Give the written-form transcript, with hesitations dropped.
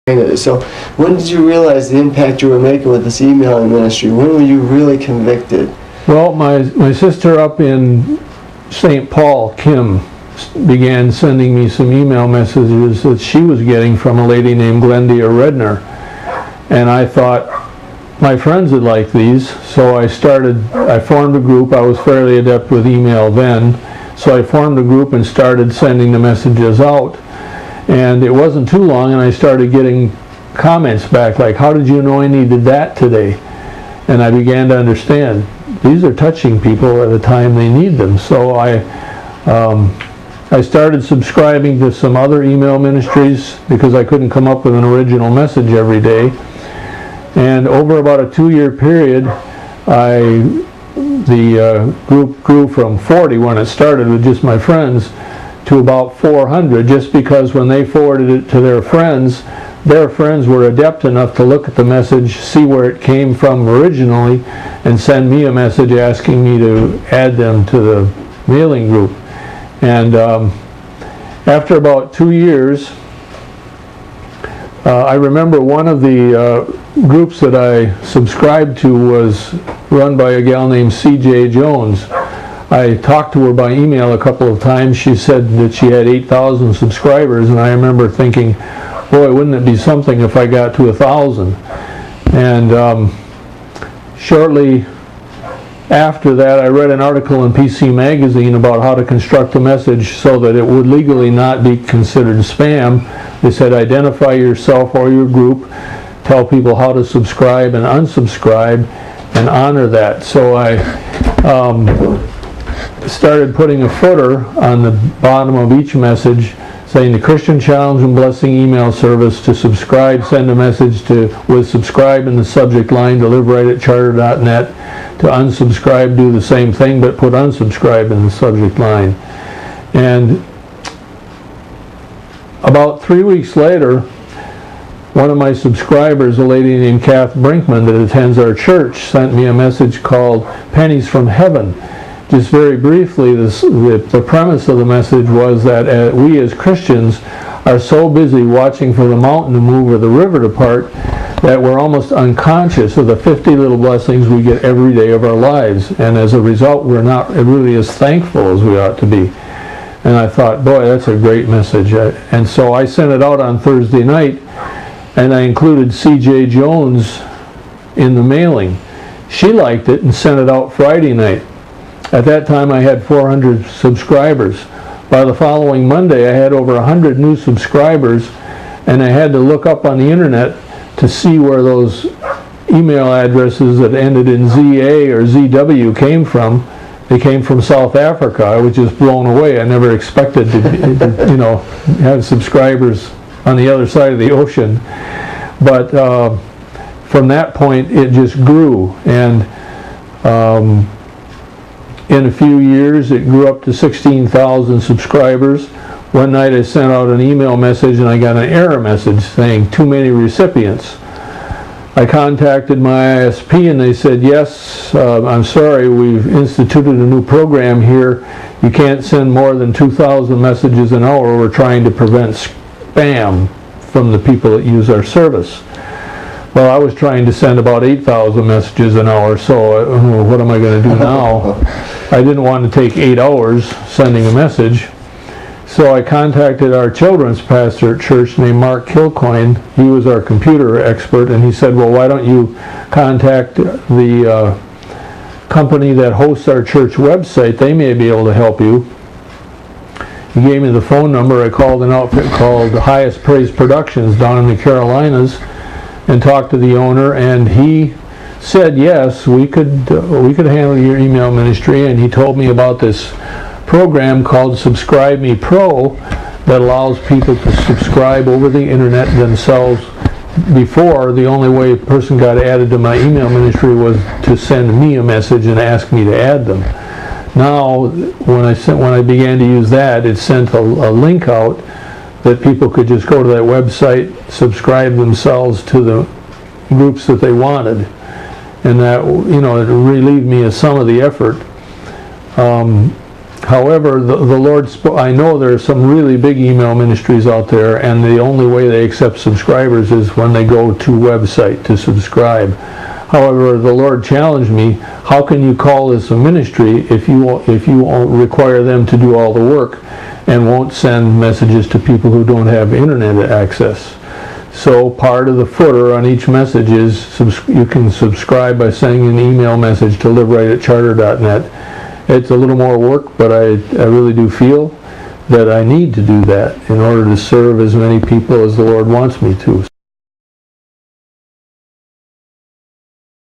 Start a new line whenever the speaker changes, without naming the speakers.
So when did you realize the impact you were making with this emailing ministry? When were you really convicted?
Well, my sister up in St. Paul, Kim, began sending me some email messages that she was getting from a lady named Glendia Redner. And I thought my friends would like these, so I formed a group. I was fairly adept with email then, so I formed a group and started sending the messages out. And it wasn't too long and I started getting comments back like, how did you know I needed that today? And I began to understand these are touching people at a time they need them. So I started subscribing to some other email ministries because I couldn't come up with an original message every day. And over about a 2-year period, the group grew from 40 when it started with just my friends to about 400, just because when they forwarded it to their friends were adept enough to look at the message, see where it came from originally, and send me a message asking me to add them to the mailing group. And after about 2 years, I remember one of the groups that I subscribed to was run by a gal named C.J. Jones. I talked to her by email a couple of times. She said that she had 8,000 subscribers, and I remember thinking, boy, wouldn't it be something if I got to 1,000? And shortly after that, I read an article in PC Magazine about how to construct a message so that it would legally not be considered spam. They said identify yourself or your group, tell people how to subscribe and unsubscribe, and honor that. So I started putting a footer on the bottom of each message saying the Christian Challenge and Blessing email service. To subscribe, send a message with subscribe in the subject line, to live right at charter.net. To unsubscribe, do the same thing, but put unsubscribe in the subject line. And about 3 weeks later, one of my subscribers, a lady named Kath Brinkman that attends our church, sent me a message called Pennies from Heaven. Just very briefly, the premise of the message was that we as Christians are so busy watching for the mountain to move or the river to part that we're almost unconscious of the 50 little blessings we get every day of our lives. And as a result, we're not really as thankful as we ought to be. And I thought, boy, that's a great message. And so I sent it out on Thursday night, and I included C.J. Jones in the mailing. She liked it and sent it out Friday night. At that time, I had 400 subscribers. By the following Monday, I had over 100 new subscribers, and I had to look up on the internet to see where those email addresses that ended in ZA or ZW came from. They came from South Africa. I was just blown away. I never expected to have subscribers on the other side of the ocean. But from that point, it just grew. And in a few years, it grew up to 16,000 subscribers. One night I sent out an email message and I got an error message saying too many recipients. I contacted my ISP and they said, yes, I'm sorry, we've instituted a new program here. You can't send more than 2,000 messages an hour. We're trying to prevent spam from the people that use our service. Well, I was trying to send about 8,000 messages an hour, so what am I going to do now? I didn't want to take 8 hours sending a message. So I contacted our children's pastor at church named Mark Kilcoyne. He was our computer expert, and he said, well, why don't you contact the company that hosts our church website? They may be able to help you. He gave me the phone number. I called an outfit called Highest Praise Productions down in the Carolinas and talked to the owner, and he said, yes, we could handle your email ministry. And he told me about this program called Subscribe Me Pro that allows people to subscribe over the internet themselves. Before, the only way a person got added to my email ministry was to send me a message and ask me to add them. Now, when I began to use that, it sent a link out that people could just go to that website, subscribe themselves to the groups that they wanted, and that, it relieved me of some of the effort. However, the Lord I know there are some really big email ministries out there, and the only way they accept subscribers is when they go to website to subscribe. However, the Lord challenged me, how can you call this a ministry if you won't require them to do all the work and won't send messages to people who don't have internet access? So part of the footer on each message is you can subscribe by sending an email message to liverightcharter.net. It's a little more work, but I really do feel that I need to do that in order to serve as many people as the Lord wants me to.